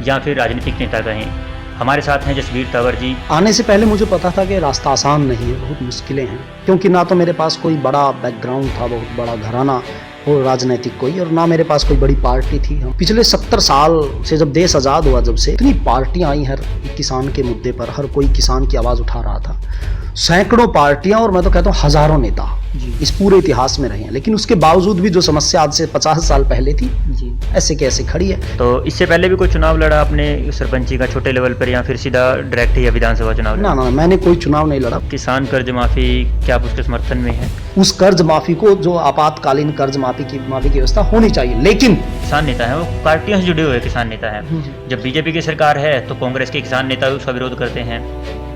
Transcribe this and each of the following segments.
या फिर राजनीतिक नेता कहें। हमारे साथ हैं जसबीर तंवर जी। आने से पहले मुझे पता था कि रास्ता आसान नहीं है, बहुत मुश्किलें हैं, क्योंकि ना तो मेरे पास कोई बड़ा बैकग्राउंड था, बहुत बड़ा घराना और राजनीतिक कोई, और ना मेरे पास कोई बड़ी पार्टी थी। हम पिछले 70 साल से, जब देश आज़ाद हुआ, जब से इतनी पार्टियां आई हर किसान के मुद्दे पर, हर कोई किसान की आवाज़ उठा रहा था। सैकड़ों पार्टियां और मैं तो कहता हूँ हजारों नेता इस पूरे इतिहास में रहे हैं, लेकिन उसके बावजूद भी जो समस्या आज से 50 साल पहले थी जी ऐसे कैसे खड़ी है। तो इससे पहले भी कोई चुनाव लड़ा आपने सरपंची का छोटे लेवल पर, या फिर सीधा डायरेक्ट या विधानसभा चुनाव लड़ा? ना, मैंने कोई चुनाव नहीं लड़ा। किसान कर्ज माफी, क्या आप उसके समर्थन में है? उस कर्ज माफी को, जो आपातकालीन कर्ज माफी की व्यवस्था होनी चाहिए, लेकिन किसान नेता है, वो पार्टियों से जुड़े हुए किसान नेता है। जब बीजेपी की सरकार है तो कांग्रेस के किसान नेता उसका विरोध करते हैं,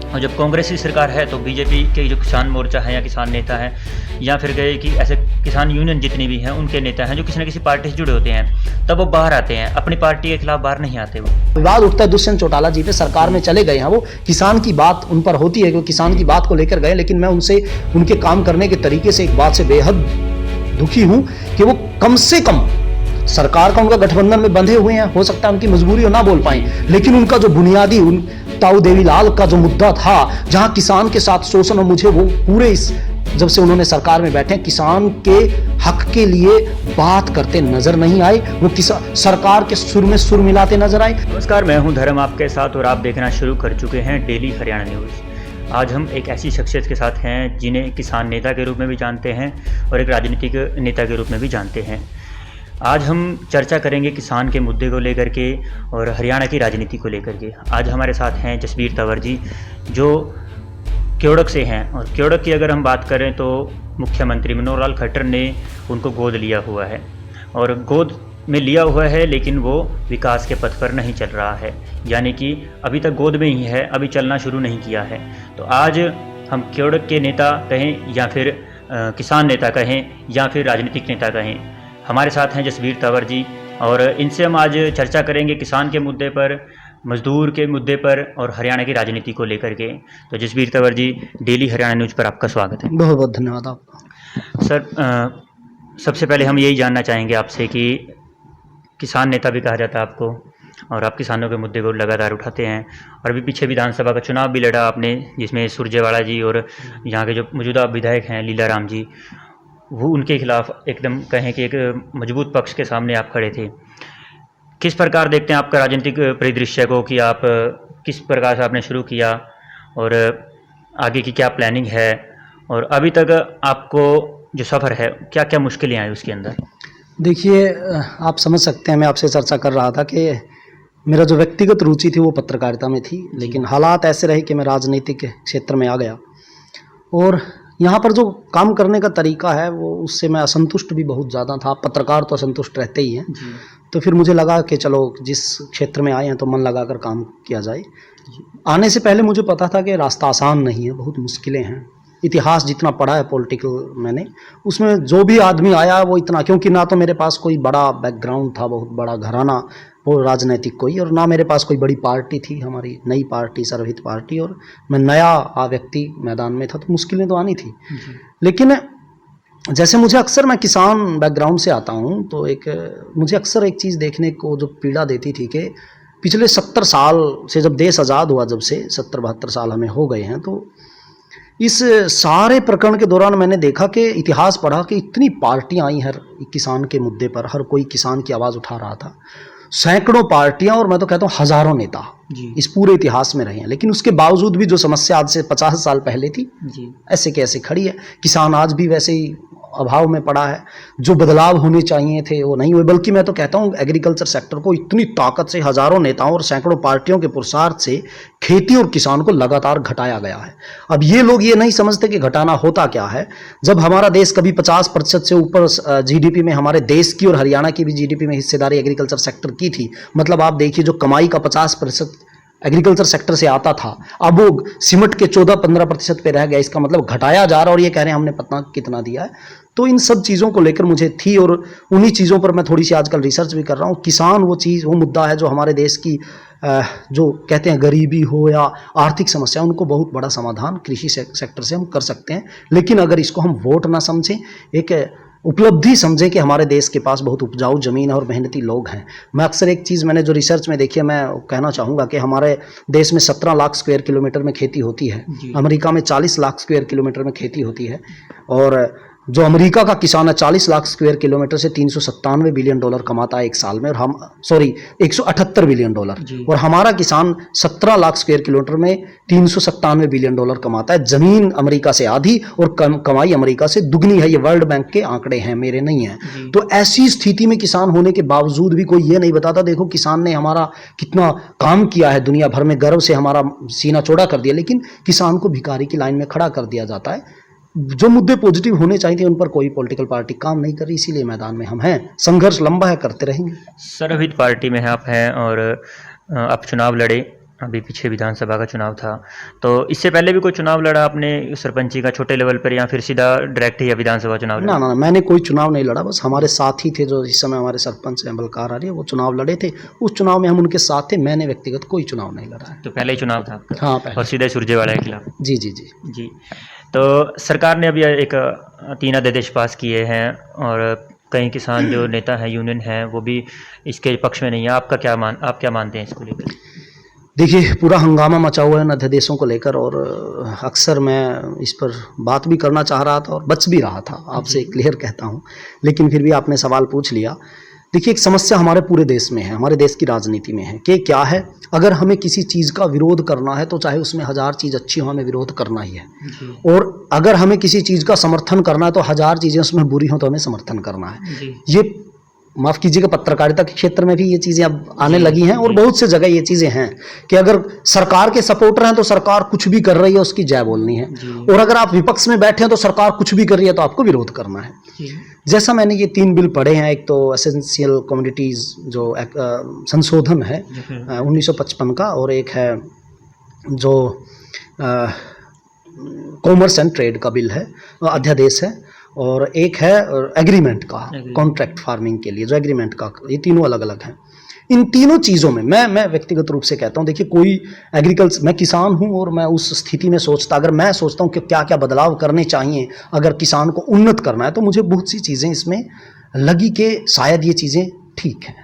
और जब कांग्रेस की सरकार है तो बीजेपी के जो किसान मोर्चा है या किसान नेता है, या फिर गए कि ऐसे किसान यूनियन जितनी भी हैं उनके नेता हैं जो किसी न किसी पार्टी से जुड़े होते हैं, तब वो बाहर आते हैं, अपनी पार्टी के खिलाफ बाहर नहीं आते। वो विवाद उठता है दुष्यंत चौटाला जी पे, सरकार में चले गए हैं, वो किसान की बात उन पर होती है कि वो किसान की बात को लेकर गए, लेकिन मैं उनसे, उनके काम करने के तरीके से एक बात से बेहद दुखी हूं कि वो कम से कम सरकार का, उनका गठबंधन में बंधे हुए हैं, हो सकता है उनकी मजबूरी हो, ना बोल पाए, लेकिन उनका जो बुनियादी ताऊ देवीलाल का जो मुद्दा था, जहां किसान के साथ शोषण, और मुझे वो पूरे इस, जब से उन्होंने सरकार में बैठे, किसान के हक के लिए बात करते नजर नहीं आए, वो सरकार के सुर में सुर मिलाते नजर आए। नमस्कार, मैं हूं धर्म आपके साथ, और आप देखना शुरू कर चुके हैं डेली हरियाणा न्यूज़। आज हम एक ऐसी शख्सियत के साथ हैं जिन्हें किसान नेता के रूप में भी जानते हैं और एक राजनीतिक नेता के रूप में भी जानते हैं। आज हम चर्चा करेंगे किसान के मुद्दे को लेकर के और हरियाणा की राजनीति को लेकर के। आज हमारे साथ हैं जसबीर तंवर जी, जो क्योड़क से हैं, और क्योड़क की अगर हम बात करें तो मुख्यमंत्री मनोहर लाल खट्टर ने उनको गोद लिया हुआ है, और गोद में लिया हुआ है, लेकिन वो विकास के पथ पर नहीं चल रहा है, यानी कि अभी तक गोद में ही है, अभी चलना शुरू नहीं किया है। तो आज हम क्योड़क के नेता कहें या फिर किसान नेता कहें या फिर राजनीतिक नेता कहें, हमारे साथ हैं जसबीर तंवर जी, और इनसे हम आज चर्चा करेंगे किसान के मुद्दे पर, मजदूर के मुद्दे पर और हरियाणा की राजनीति को लेकर के। तो जसबीर तंवर जी, डेली हरियाणा न्यूज़ पर आपका स्वागत है। बहुत बहुत धन्यवाद आपका। सर, सबसे पहले हम यही जानना चाहेंगे आपसे कि किसान नेता भी कहा जाता है आपको, और आप किसानों के मुद्दे को लगातार उठाते हैं, और अभी पीछे विधानसभा का चुनाव भी लड़ा आपने, जिसमें सुरजेवाला जी और यहाँ के जो मौजूदा विधायक हैं लीलाराम जी, वो उनके खिलाफ एकदम कहें कि एक मजबूत पक्ष के सामने आप खड़े थे। किस प्रकार देखते हैं आपका राजनीतिक परिदृश्य को, कि आप किस प्रकार से आपने शुरू किया और आगे की क्या प्लानिंग है, और अभी तक आपको जो सफ़र है क्या क्या मुश्किलें आई उसके अंदर? देखिए, आप समझ सकते हैं, मैं आपसे चर्चा कर रहा था कि मेरा जो व्यक्तिगत रुचि थी वो पत्रकारिता में थी, लेकिन हालात ऐसे रहे कि मैं राजनीतिक क्षेत्र में आ गया, और यहाँ पर जो काम करने का तरीका है वो, उससे मैं असंतुष्ट भी बहुत ज़्यादा था। पत्रकार तो असंतुष्ट रहते ही हैं, तो फिर मुझे लगा कि चलो जिस क्षेत्र में आए हैं तो मन लगाकर काम किया जाए। आने से पहले मुझे पता था कि रास्ता आसान नहीं है, बहुत मुश्किलें हैं। इतिहास जितना पढ़ा है पॉलिटिकल मैंने, उसमें जो भी आदमी आया वो इतना, क्योंकि ना तो मेरे पास कोई बड़ा बैकग्राउंड था, बहुत बड़ा घराना और राजनीतिक कोई, और ना मेरे पास कोई बड़ी पार्टी थी, हमारी नई पार्टी, सर्वहित पार्टी, और मैं नया व्यक्ति मैदान में था, तो मुश्किलें तो आनी थी। लेकिन जैसे मुझे अक्सर, मैं किसान बैकग्राउंड से आता हूँ, तो मुझे अक्सर एक चीज़ देखने को जो पीड़ा देती थी कि पिछले 70 साल से, जब देश आज़ाद हुआ, जब से 70-72 साल हमें हो गए हैं, तो इस सारे प्रकरण के दौरान मैंने देखा कि इतिहास पढ़ा कि इतनी पार्टियां आई हर किसान के मुद्दे पर, हर कोई किसान की आवाज़ उठा रहा था। सैकड़ों पार्टियां और मैं तो कहता हूँ हजारों नेता इस पूरे इतिहास में रहे हैं, लेकिन उसके बावजूद भी जो समस्या आज से 50 साल पहले थी ऐसे कैसे खड़ी है। किसान आज भी वैसे ही अभाव में पड़ा है, जो बदलाव होने चाहिए थे वो नहीं हुए, बल्कि मैं तो कहता हूँ एग्रीकल्चर सेक्टर को इतनी ताकत से, हजारों नेताओं और सैकड़ों पार्टियों के पुरुषार्थ से खेती और किसान को लगातार घटाया गया है। अब ये लोग ये नहीं समझते कि घटाना होता क्या है। जब हमारा देश कभी 50% से ऊपर जीडीपी में, हमारे देश की और हरियाणा की भी जीडीपी में हिस्सेदारी एग्रीकल्चर सेक्टर की थी, मतलब आप देखिए जो कमाई का 50% एग्रीकल्चर सेक्टर से आता था, अब वो सिमट के 14-15% पे रह गया। इसका मतलब घटाया जा रहा है, और ये कह रहे हैं हमने पता कितना दिया है। तो इन सब चीज़ों को लेकर मुझे थी, और उन्हीं चीज़ों पर मैं थोड़ी सी आजकल रिसर्च भी कर रहा हूँ। किसान वो चीज़, वो मुद्दा है जो हमारे देश की जो कहते हैं गरीबी हो या आर्थिक समस्या, उनको बहुत बड़ा समाधान कृषि सेक्टर से हम कर सकते हैं। लेकिन अगर इसको हम वोट ना समझें, एक उपलब्धि समझें कि हमारे देश के पास बहुत उपजाऊ ज़मीन है और मेहनती लोग हैं। मैं अक्सर एक चीज़ मैंने जो रिसर्च में देखी है, मैं कहना चाहूँगा कि हमारे देश में 17 लाख स्क्वायर किलोमीटर में खेती होती है, अमेरिका में 40 लाख स्क्वायर किलोमीटर में खेती होती है, और जो अमेरिका का किसान है 40 लाख स्क्वायर किलोमीटर से 397 बिलियन डॉलर कमाता है एक साल में, और हम 178 बिलियन डॉलर, और हमारा किसान 17 लाख स्क्वायर किलोमीटर में 397 बिलियन डॉलर कमाता है। ज़मीन अमेरिका से आधी और कमाई अमेरिका से दुगनी है। ये वर्ल्ड बैंक के आंकड़े हैं, मेरे नहीं हैं। तो ऐसी स्थिति में किसान होने के बावजूद भी कोई ये नहीं बताता देखो किसान ने हमारा कितना काम किया है, दुनिया भर में गर्व से हमारा सीना चौड़ा कर दिया, लेकिन किसान को भिखारी की लाइन में खड़ा कर दिया जाता है। जो मुद्दे पॉजिटिव होने चाहिए थे उन पर कोई पॉलिटिकल पार्टी काम नहीं कर रही, इसीलिए मैदान में हम हैं। संघर्ष लंबा है, करते रहेंगे। सर, अभी पार्टी में आप हैं और आप चुनाव लड़े, अभी पीछे विधानसभा का चुनाव था, तो इससे पहले भी कोई चुनाव लड़ा आपने सरपंची का छोटे लेवल पर, या फिर सीधा डायरेक्ट ही विधानसभा चुनाव लड़ा? ना, मैंने कोई चुनाव नहीं लड़ा। बस हमारे साथी थे जो इस समय हमारे सरपंच हैं बलकार आ रही है, वो चुनाव लड़े थे। उस चुनाव में हम उनके साथ थे, मैंने व्यक्तिगत कोई चुनाव नहीं लड़ा है। तो पहले ही चुनाव था? हाँ, पहले। और सीधे सुरजेवाला के खिलाफ? जी। तो सरकार ने अभी एक 3 अध्यादेश पास किए हैं, और कई किसान जो नेता हैं, यूनियन हैं, वो भी इसके पक्ष में नहीं है। आप क्या मानते हैं इसको लेकर? देखिए, पूरा हंगामा मचा हुआ है इन अध्यादेशों को लेकर, और अक्सर मैं इस पर बात भी करना चाह रहा था और बच भी रहा था, आपसे क्लियर कहता हूँ, लेकिन फिर भी आपने सवाल पूछ लिया। देखिए, एक समस्या हमारे पूरे देश में है, हमारे देश की राजनीति में है कि क्या है, अगर हमें किसी चीज़ का विरोध करना है तो चाहे उसमें 1000 चीज़ अच्छी हो, हमें विरोध करना ही है। और अगर हमें किसी चीज़ का समर्थन करना है तो 1000 चीज़ें उसमें बुरी हो तो हमें समर्थन करना है। ये माफ़ कीजिएगा, पत्रकारिता के क्षेत्र में भी ये चीज़ें अब आने लगी हैं, और बहुत से जगह ये चीज़ें हैं कि अगर सरकार के सपोर्टर हैं तो सरकार कुछ भी कर रही है उसकी जय बोलनी है, और अगर आप विपक्ष में बैठे हैं तो सरकार कुछ भी कर रही है तो आपको विरोध करना है। जैसा मैंने ये 3 बिल पढ़े हैं, एक तो एसेंशियल कमोडिटीज़ जो संशोधन है 1955 का, और एक है जो कॉमर्स एंड ट्रेड का बिल है, अध्यादेश है, और एक है एग्रीमेंट का, कॉन्ट्रैक्ट फार्मिंग के लिए जो एग्रीमेंट का, ये तीनों अलग अलग हैं। इन तीनों चीज़ों में मैं व्यक्तिगत रूप से कहता हूँ, देखिए कोई एग्रीकल्चर, मैं किसान हूँ और मैं उस स्थिति में अगर मैं सोचता हूँ कि क्या क्या बदलाव करने चाहिए अगर किसान को उन्नत करना है, तो मुझे बहुत सी चीज़ें इसमें लगी कि शायद ये चीज़ें ठीक हैं,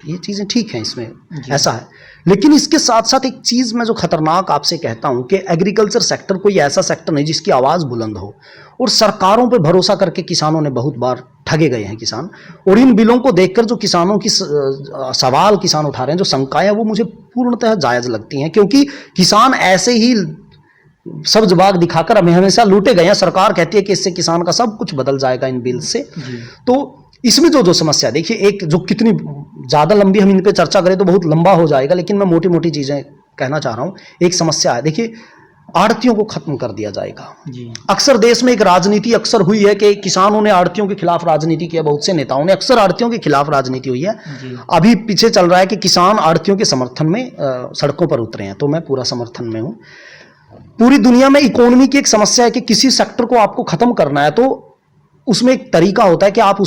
ये चीज़ें ठीक हैं इसमें, ऐसा है। लेकिन इसके साथ साथ एक चीज़ मैं जो खतरनाक आपसे कहता हूँ कि एग्रीकल्चर सेक्टर कोई ऐसा सेक्टर नहीं जिसकी आवाज़ बुलंद हो, और सरकारों पे भरोसा करके किसानों ने बहुत बार ठगे गए हैं किसान। और इन बिलों को देखकर जो किसानों की सवाल किसान उठा रहे हैं, जो शंकाएं, वो मुझे पूर्णतः जायज़ लगती हैं, क्योंकि किसान ऐसे ही सब्ज बाग दिखाकर हमें हमेशा लूटे गए हैं। सरकार कहती है कि इससे किसान का सब कुछ बदल जाएगा इन बिल से। तो इसमें जो समस्या, देखिए, एक जो कितनी ज़्यादा लंबी हम इन पे चर्चा करें तो बहुत लंबा हो जाएगा, लेकिन मैं मोटी मोटी चीज़ें कहना चाह रहा हूँ। एक समस्या है, देखिए, आड़तियों को खत्म कर दिया जाएगा। अक्सर देश में एक राजनीति अक्सर हुई है कि किसानों ने आड़तियों के खिलाफ राजनीति किया, बहुत से नेताओं ने अक्सर आड़तियों के खिलाफ राजनीति हुई है। अभी पीछे चल रहा है कि किसान आड़तियों के समर्थन में सड़कों पर उतरे हैं, तो मैं पूरा समर्थन में हूँ। पूरी दुनिया में इकोनॉमी की एक समस्या है कि किसी सेक्टर को आपको खत्म करना है तो उसमें एक तरीका होता है कि आप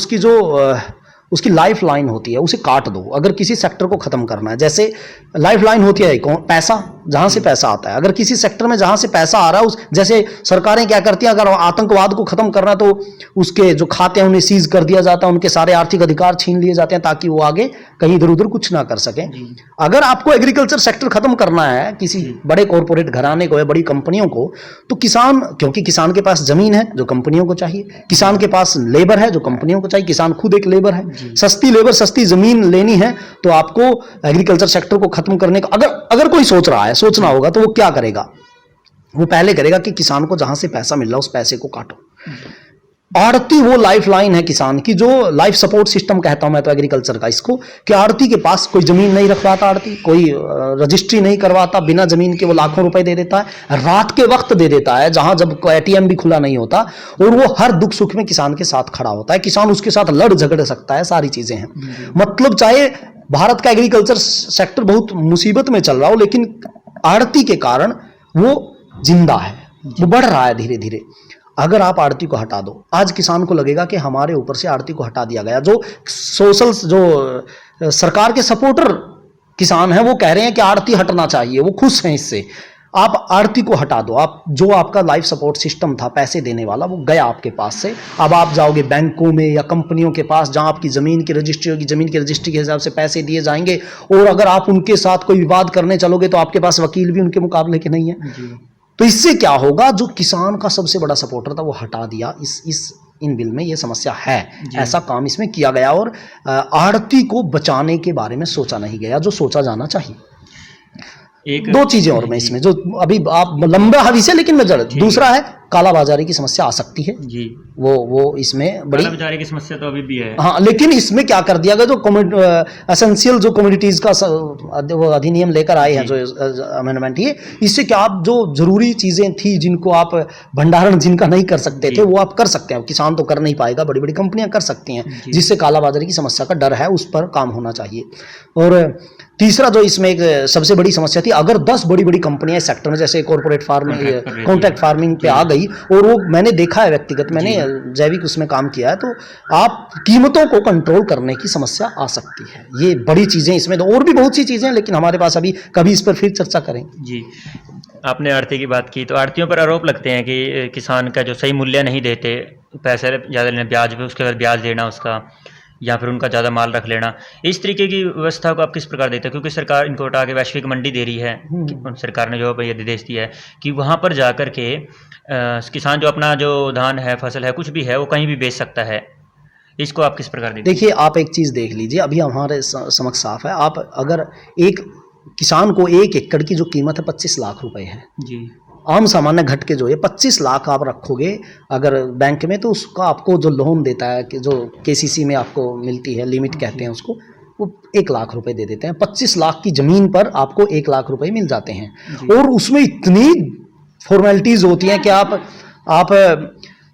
उसकी लाइफ लाइन होती है, उसे काट दो। अगर किसी सेक्टर को खत्म करना है, जैसे लाइफ लाइन होती है पैसा, जहां से पैसा आता है, अगर किसी सेक्टर में जहां से पैसा आ रहा है, जैसे सरकारें क्या करती हैं, अगर आतंकवाद को खत्म करना है तो उसके जो खाते हैं उन्हें सीज कर दिया जाता है, उनके सारे आर्थिक अधिकार छीन लिए जाते हैं ताकि वो आगे कहीं इधर उधर कुछ ना कर सकें। अगर आपको एग्रीकल्चर सेक्टर खत्म करना है किसी बड़े कॉरपोरेट घराने को या बड़ी कंपनियों को, तो किसान, क्योंकि किसान के पास जमीन है जो कंपनियों को चाहिए, किसान के पास लेबर है जो कंपनियों को चाहिए, किसान खुद एक लेबर है, सस्ती लेबर सस्ती जमीन लेनी है, तो आपको एग्रीकल्चर सेक्टर को खत्म करने का अगर कोई सोच रहा है, सोचना होगा, तो वो क्या करेगा? वो पहले करेगा कि किसान को जहां से पैसा मिल रहा है उस पैसे को काटो। आड़ती वो लाइफ लाइन है किसान की, जो लाइफ सपोर्ट सिस्टम कहता हूं मैं तो एग्रीकल्चर का इसको, कि आड़ती के पास कोई जमीन नहीं रखवाता, आड़ती कोई रजिस्ट्री नहीं करवाता, बिना जमीन के वो लाखों रुपए दे देता है, रात के वक्त दे देता है जहां जब एटीएम भी खुला नहीं होता, और वो हर दुख सुख में किसान के साथ खड़ा होता है, किसान उसके साथ लड़ झगड़ सकता है, सारी चीजें हैं। मतलब चाहे भारत का एग्रीकल्चर सेक्टर बहुत मुसीबत में चल रहा हो, लेकिन आड़ती के कारण वो जिंदा है, वो बढ़ रहा है धीरे धीरे। अगर आप आड़ती को हटा दो, आज किसान को लगेगा कि हमारे ऊपर से आड़ती को हटा दिया गया। जो सरकार के सपोर्टर किसान हैं वो कह रहे हैं कि आड़ती हटना चाहिए, वो खुश हैं इससे। आप आड़ती को हटा दो, आप जो आपका लाइफ सपोर्ट सिस्टम था पैसे देने वाला वो गया आपके पास से। अब आप जाओगे बैंकों में या कंपनियों के पास जहां आपकी जमीन की रजिस्ट्री होगी, जमीन की रजिस्ट्री के हिसाब से पैसे दिए जाएंगे, और अगर आप उनके साथ कोई विवाद करने चलोगे तो आपके पास वकील भी उनके मुकाबले के नहीं है। तो इससे क्या होगा, जो किसान का सबसे बड़ा सपोर्टर था वो हटा दिया। इन बिल में ये समस्या है, ऐसा काम इसमें किया गया, और आड़ती को बचाने के बारे में सोचा नहीं गया जो सोचा जाना चाहिए। एक दो चीजें और मैं इसमें जो अभी आप लंबा हवी से, लेकिन मैं दूसरा है कालाबाजारी की समस्या आ सकती है जी। वो इसमें बड़ी कालाबाजारी की समस्या तो अभी भी है। हाँ, लेकिन इसमें क्या कर दिया गया, जो एसेंशियल जो कमोडिटीज का वो अधिनियम लेकर आए हैं, जो अमेंडमेंट, ये इससे क्या आप जो जरूरी चीजें थी जिनको आप भंडारण जिनका नहीं कर सकते थे वो आप कर सकते हैं। किसान तो कर नहीं पाएगा, बड़ी बड़ी कंपनियां कर सकती हैं, जिससे कालाबाजारी की समस्या का डर है, उस पर काम होना चाहिए। और तीसरा जो इसमें एक सबसे बड़ी समस्या थी, अगर 10 बड़ी बड़ी कंपनियां इस सेक्टर में जैसे कॉर्पोरेट फार्मिंग, कॉन्ट्रैक्ट फार्मिंग पे आ गई, और वो मैंने देखा है व्यक्तिगत, मैंने जैविक उसमें काम किया है, तो आप कीमतों को कंट्रोल करने की समस्या आ सकती है। ये बड़ी चीजें इसमें, तो और भी बहुत सी चीजें हैं, लेकिन हमारे पास अभी कभी इस पर फिर चर्चा करेंगे जी। आपने आड़ती की बात की, तो आड़तियों पर आरोप लगते हैं कि किसान का जो सही मूल्य नहीं देते, पैसे ज़्यादा लेना, ब्याज पे उसके बाद ब्याज देना उसका, या फिर उनका ज़्यादा माल रख लेना। इस तरीके की व्यवस्था को आप किस प्रकार देते हैं, क्योंकि सरकार इनको हटा के वैश्विक मंडी दे रही है, सरकार ने जो ये निर्देश दिया है कि वहाँ पर जा कर के किसान जो अपना जो धान है, फसल है, कुछ भी है, वो कहीं भी बेच सकता है। इसको आप किस प्रकार देते हैं? देखिए, आप एक चीज़ देख लीजिए, अभी हमारे समक्ष साफ है, आप अगर एक किसान को 1 एकड़ की जो कीमत है 25 लाख रुपए है जी, आम सामान्य घट के जो है 25 लाख आप रखोगे अगर बैंक में, तो उसका आपको जो लोन देता है, कि जो केसीसी में आपको मिलती है, लिमिट कहते हैं उसको, वो 1 लाख रुपए दे देते हैं। 25 लाख की जमीन पर आपको 1 लाख रुपए मिल जाते हैं, और उसमें इतनी फॉर्मेलिटीज होती हैं कि आप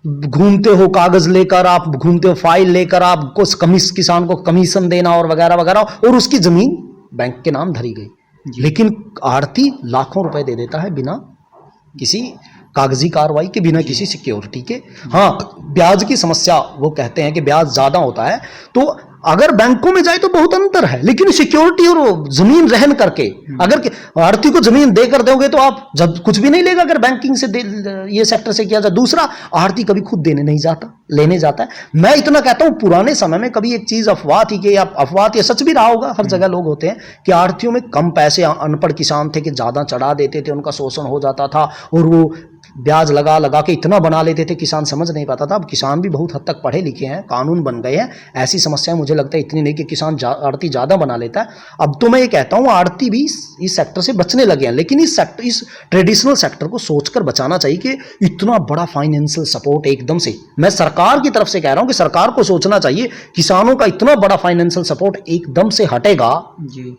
घूमते हो कागज लेकर, आप घूमते हो फाइल लेकर, आपको किसान को कमीशन देना और वगैरह वगैरह, और उसकी जमीन बैंक के नाम धरी गई। लेकिन आड़ती लाखों रुपए दे देता है बिना किसी कागजी कार्रवाई के, बिना किसी सिक्योरिटी के। हाँ, ब्याज की समस्या, वो कहते हैं कि ब्याज ज्यादा होता है, तो अगर बैंकों में जाए तो बहुत अंतर है, लेकिन सिक्योरिटी और जमीन रहन करके, अगर आड़ती को जमीन देकर दोगे तो आप जब कुछ भी नहीं लेगा, अगर बैंकिंग से ये सेक्टर से किया जाए। दूसरा, आड़ती कभी खुद देने नहीं जाता, लेने जाता है। मैं इतना कहता हूं, पुराने समय में कभी एक चीज अफवाह थी, कि अफवाह थी, सच भी रहा होगा, हर जगह लोग होते हैं, कि आड़तियों में कम पैसे, अनपढ़ किसान थे कि ज्यादा चढ़ा देते थे, उनका शोषण हो जाता था, और वो ब्याज लगा लगा के इतना बना लेते थे, किसान समझ नहीं पाता था। अब किसान भी बहुत हद तक पढ़े लिखे हैं, कानून बन गए हैं, ऐसी समस्याएं मुझे लगता है इतनी नहीं कि किसान आड़ती ज़्यादा बना लेता है। अब तो मैं ये कहता हूँ, आड़ती भी इस सेक्टर से बचने लगे हैं, लेकिन इस ट्रेडिशनल सेक्टर को सोचकर बचाना चाहिए कि इतना बड़ा फाइनेंशियल सपोर्ट एकदम से, मैं सरकार की तरफ से कह रहा हूँ कि सरकार को सोचना चाहिए, किसानों का इतना बड़ा फाइनेंशियल सपोर्ट एकदम से हटेगा जी,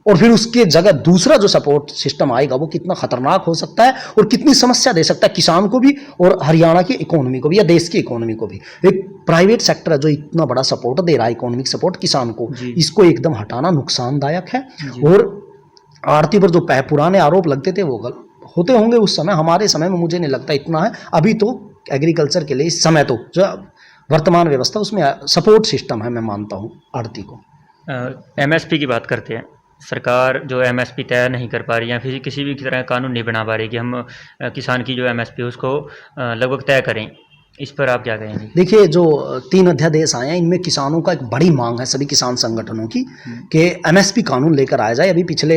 और फिर उसके जगह दूसरा जो सपोर्ट सिस्टम आएगा वो कितना खतरनाक हो सकता है और कितनी समस्या दे सकता है किसान को भी, और हरियाणा की इकोनॉमी को भी, या देश की इकोनॉमी को भी। एक प्राइवेट सेक्टर है जो इतना बड़ा सपोर्ट दे रहा है, इकोनॉमिक सपोर्ट किसान को, इसको एकदम हटाना नुकसानदायक है। और आड़ती पर जो पुराने आरोप लगते थे वो होते होंगे उस समय, हमारे समय में मुझे नहीं लगता इतना है। अभी तो एग्रीकल्चर के लिए इस समय तो जो वर्तमान व्यवस्था उसमें सपोर्ट सिस्टम है, मैं मानता हूँ आड़ती को। MSP की बात करते हैं, सरकार जो MSP तय नहीं कर पा रही है, फिर किसी भी तरह का कानून नहीं बना पा रही कि हम किसान की जो MSP उसको लगभग तय करें, इस पर आप क्या कहेंगे? देखिए, जो 3 अध्यादेश आए हैं, इनमें किसानों का एक बड़ी मांग है सभी किसान संगठनों की कि MSP कानून लेकर आया जाए। अभी पिछले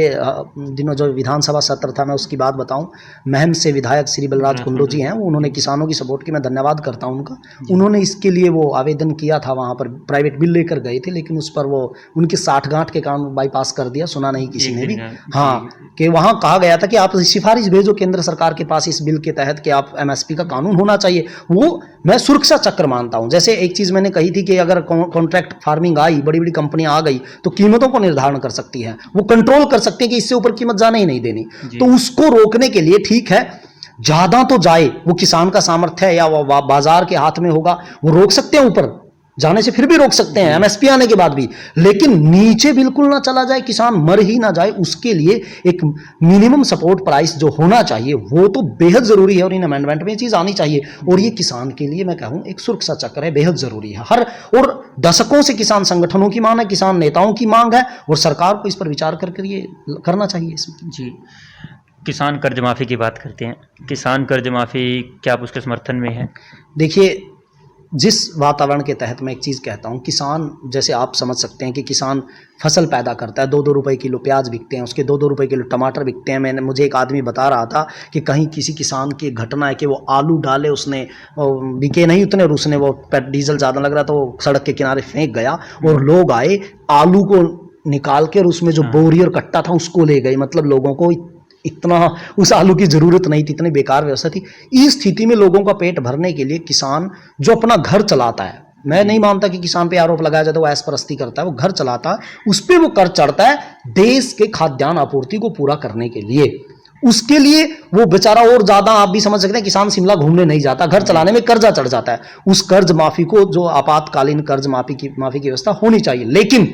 दिनों जो विधानसभा सत्र था, मैं उसकी बात बताऊं, महम से विधायक श्री बलराज कुंडू जी हैं, उन्होंने किसानों की सपोर्ट की, मैं धन्यवाद करता हूं उनका। उन्होंने इसके लिए वो आवेदन किया था, वहाँ पर प्राइवेट बिल लेकर गए थे, लेकिन उस पर वो उनकी 60 गांठ के कारण बाईपास कर दिया, सुना नहीं किसी ने भी। हाँ, कि वहाँ कहा गया था कि आप सिफारिश भेजो केंद्र सरकार के पास इस बिल के तहत कि आप MSP का कानून होना चाहिए। वो मैं सुरक्षा चक्र मानता हूं। जैसे एक चीज मैंने कही थी कि अगर कॉन्ट्रैक्ट फार्मिंग आई, बड़ी बड़ी कंपनियां आ गई, तो कीमतों को निर्धारण कर सकती है, वो कंट्रोल कर सकती है कि इससे ऊपर कीमत जाने ही नहीं देनी। तो उसको रोकने के लिए, ठीक है, ज्यादा तो जाए, वो किसान का सामर्थ्य है या वो बाजार के हाथ में होगा, वो रोक सकते हैं, ऊपर जाने से फिर भी रोक सकते हैं MSP आने के बाद भी, लेकिन नीचे बिल्कुल ना चला जाए, किसान मर ही ना जाए, उसके लिए एक मिनिमम सपोर्ट प्राइस जो होना चाहिए वो तो बेहद जरूरी है, और इन अमेंडमेंट में ये चीज आनी चाहिए। और ये किसान के लिए मैं कहूं एक सुरक्षा चक्र है, बेहद जरूरी है। और दशकों से किसान संगठनों की मांग है, किसान नेताओं की मांग है, और सरकार को इस पर विचार करके ये करना चाहिए इसमें। जी, किसान कर्ज माफ़ी की बात करते हैं। किसान कर्ज माफ़ी, क्या आप उसके समर्थन में हैं? देखिए, जिस वातावरण के तहत मैं एक चीज़ कहता हूँ, किसान, जैसे आप समझ सकते हैं कि किसान फसल पैदा करता है, 2-2 रुपए किलो प्याज बिकते हैं, उसके 2-2 रुपए किलो टमाटर बिकते हैं। मुझे एक आदमी बता रहा था कि कहीं किसी किसान की घटना है कि वो आलू डाले, उसने बिके नहीं उतने, और उसने वो डीजल ज़्यादा लग रहा था, वो सड़क के किनारे फेंक गया, और लोग आए आलू को निकाल के, और उसमें जो बोरी और कट्टा था उसको ले गए। मतलब लोगों को इतना उस आलू की जरूरत नहीं थी, इतनी बेकार व्यवस्था थी। इस स्थिति में लोगों का पेट भरने के लिए किसान जो अपना घर चलाता है, मैं नहीं मानता कि किसान पे आरोप लगाया जाए तो वो ऐश परस्ती करता है, वो घर चलाता है, उस पर वो कर चढ़ता है देश के खाद्यान्न आपूर्ति को पूरा करने के लिए। उसके लिए वो बेचारा, और ज्यादा आप भी समझ सकते हैं, किसान शिमला घूमने नहीं जाता, घर चलाने में कर्जा चढ़ जाता है। उस कर्ज माफी को, जो आपातकालीन कर्ज माफी की व्यवस्था होनी चाहिए, लेकिन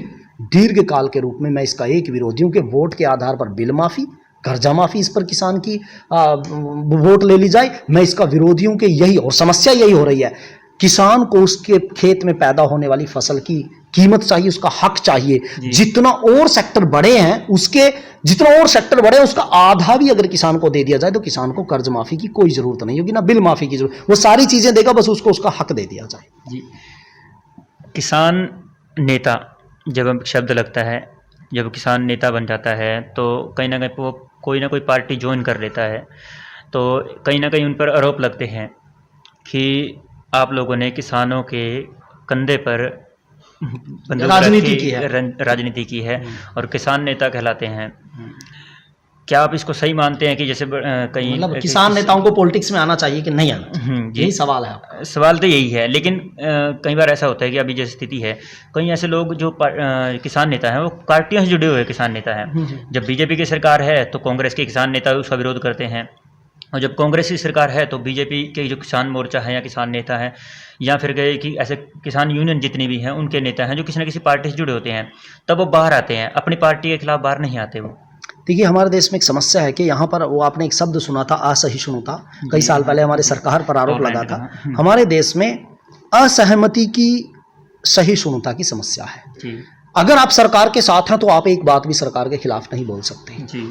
दीर्घकाल के रूप में मैं इसका एक विरोधी हूं कि वोट के आधार पर बिल माफी, कर्जा माफी, इस पर किसान की वोट ले ली जाए। मैं इसका विरोधी हूं कि यही, और समस्या यही हो रही है, किसान को उसके खेत में पैदा होने वाली फसल की कीमत चाहिए, उसका हक चाहिए। जितना और सेक्टर बड़े हैं, उसका आधा भी अगर किसान को दे दिया जाए तो किसान को कर्ज माफी की कोई जरूरत नहीं होगी, ना बिल माफी की जरूरत, वो सारी चीजें देगा, बस उसको उसका हक दे दिया जाए। जी, किसान नेता जब हम शब्द लगता है, जब किसान नेता बन जाता है तो कहीं ना कहीं वो कोई ना कोई पार्टी ज्वाइन कर लेता है, तो कहीं ना कहीं उन पर आरोप लगते हैं कि आप लोगों ने किसानों के कंधे पर बंदूक राजनीति की है और किसान नेता कहलाते हैं। क्या आप इसको सही मानते हैं कि जैसे कहीं मतलब किसान नेताओं को पॉलिटिक्स में आना चाहिए कि नहीं आना, यही सवाल है आपका? सवाल तो यही है, लेकिन कई बार ऐसा होता है कि अभी जैसी स्थिति है, कई ऐसे लोग जो किसान नेता हैं वो पार्टियों से जुड़े हुए किसान नेता हैं। जब बीजेपी की सरकार है तो कांग्रेस के किसान नेता उसका विरोध करते हैं, और जब कांग्रेस की सरकार है तो बीजेपी के जो किसान मोर्चा है या किसान नेता हैं, या फिर गए कि ऐसे किसान यूनियन जितनी भी हैं उनके नेता हैं जो किसी न किसी पार्टी से जुड़े होते हैं, तब वो बाहर आते हैं, अपनी पार्टी के खिलाफ बाहर नहीं आते। वो देखिए, हमारे देश में एक समस्या है कि यहाँ पर, वो आपने एक शब्द सुना था असहिष्णुता, कई साल पहले हमारे सरकार पर आरोप लगा था। हमारे देश में असहमति की सहिष्णुता की समस्या है। अगर आप सरकार के साथ हैं तो आप एक बात भी सरकार के खिलाफ नहीं बोल सकते जी,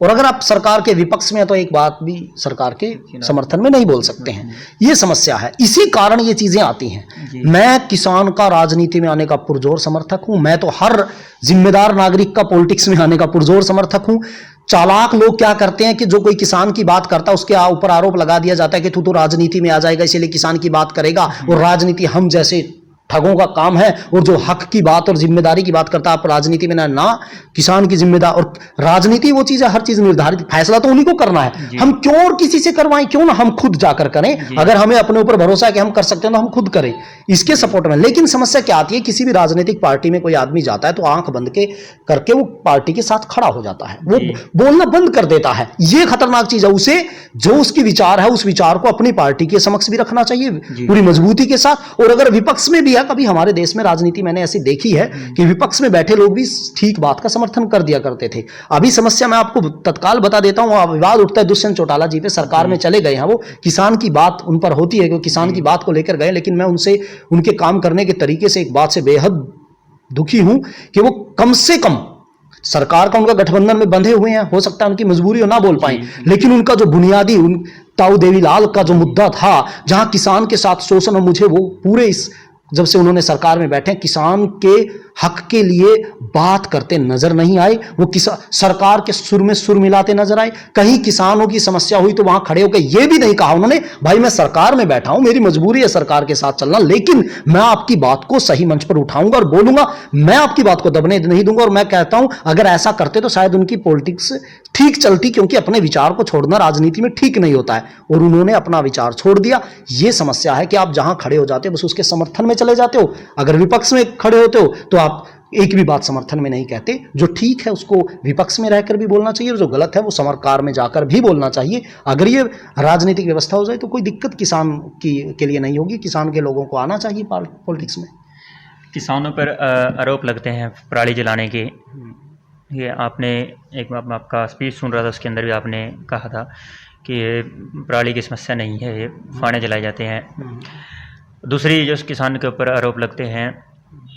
और अगर आप सरकार के विपक्ष में हैं तो एक बात भी सरकार के समर्थन में नहीं बोल सकते हैं। ये समस्या है, इसी कारण ये चीजें आती हैं। मैं किसान का राजनीति में आने का पुरजोर समर्थक हूं, मैं तो हर जिम्मेदार नागरिक का पॉलिटिक्स में आने का पुरजोर समर्थक हूं। चालाक लोग क्या करते हैं कि जो कोई किसान की बात करता है उसके ऊपर आरोप लगा दिया जाता है कि तू तो राजनीति में आ जाएगा इसलिए किसान की बात करेगा, और राजनीति हम जैसे ठगों का काम है, और जो हक की बात और जिम्मेदारी की बात करता है आप राजनीति में ना किसान की जिम्मेदार, और राजनीति वो चीज है, हर चीज निर्धारित, फैसला तो उन्हीं को करना है। हम क्यों और किसी से करवाएं, क्यों ना हम खुद जाकर करें। अगर हमें अपने ऊपर भरोसा है कि हम कर सकते हैं तो हम खुद करें, इसके सपोर्ट में। लेकिन समस्या क्या आती है, किसी भी राजनीतिक पार्टी में कोई आदमी जाता है तो आंख बंद के करके वो पार्टी के साथ खड़ा हो जाता है, वो बोलना बंद कर देता है। ये खतरनाक चीज है। उसे जो उसकी विचार है उस विचार को अपनी पार्टी के समक्ष भी रखना चाहिए पूरी मजबूती के साथ, और अगर विपक्ष में भी है, कभी हमारे देश में राजनीति मैंने ऐसी देखी है कि विपक्ष में बैठे लोग भी ठीक बात का समर्थन कर दिया करते थे। अभी समस्या मैं आपको तत्काल बता देता हूं, विवाद उठता है दुष्यंत चौटाला जी पे, सरकार में चले गए हैं, वो किसान की बात उन पर होती है कि किसान की बात को लेकर गए, लेकिन मैं उनसे, उनके काम करने के तरीके से एक बात से बेहद दुखी हूं कि वो कम से कम सरकार का, उनका गठबंधन में बंधे हुए हैं, हो सकता है उनकी मजबूरी हो, ना बोल पाए, लेकिन उनका जो बुनियादी ताऊ देवीलाल का जो मुद्दा था, जहां किसान के साथ शोषण, और मुझे वो पूरे इस, जब से उन्होंने सरकार में बैठे, किसान के हक के लिए बात करते नजर नहीं आए। वो सरकार के सुर में सुर मिलाते नजर आए। कहीं किसानों की समस्या हुई तो वहां खड़े होकर यह भी नहीं कहा उन्होंने, भाई मैं सरकार में बैठा हूं, मेरी मजबूरी है सरकार के साथ चलना, लेकिन मैं आपकी बात को सही मंच पर उठाऊंगा और बोलूंगा, मैं आपकी बात को दबने नहीं दूंगा। और मैं कहता हूं अगर ऐसा करते तो शायद उनकी पॉलिटिक्स ठीक चलती, क्योंकि अपने विचार को छोड़ना राजनीति में ठीक नहीं होता है, और उन्होंने अपना विचार छोड़ दिया। यह समस्या है कि आप जहां खड़े हो जाते हो बस उसके समर्थन में चले जाते हो, अगर विपक्ष में खड़े होते हो तो आप एक भी बात समर्थन में नहीं कहते। जो ठीक है उसको विपक्ष में रहकर भी बोलना चाहिए, और जो गलत है वो सरकार में जाकर भी बोलना चाहिए। अगर ये राजनीतिक व्यवस्था हो जाए तो कोई दिक्कत किसान के लिए नहीं होगी, किसान के लोगों को आना चाहिए पॉलिटिक्स में। किसानों पर आरोप लगते हैं पराली जलाने के, ये आपने एक आपका स्पीच सुन रहा था, उसके अंदर भी आपने कहा था कि पराली की समस्या नहीं है, ये फाने जलाए जाते हैं। दूसरी जो किसान के ऊपर आरोप लगते हैं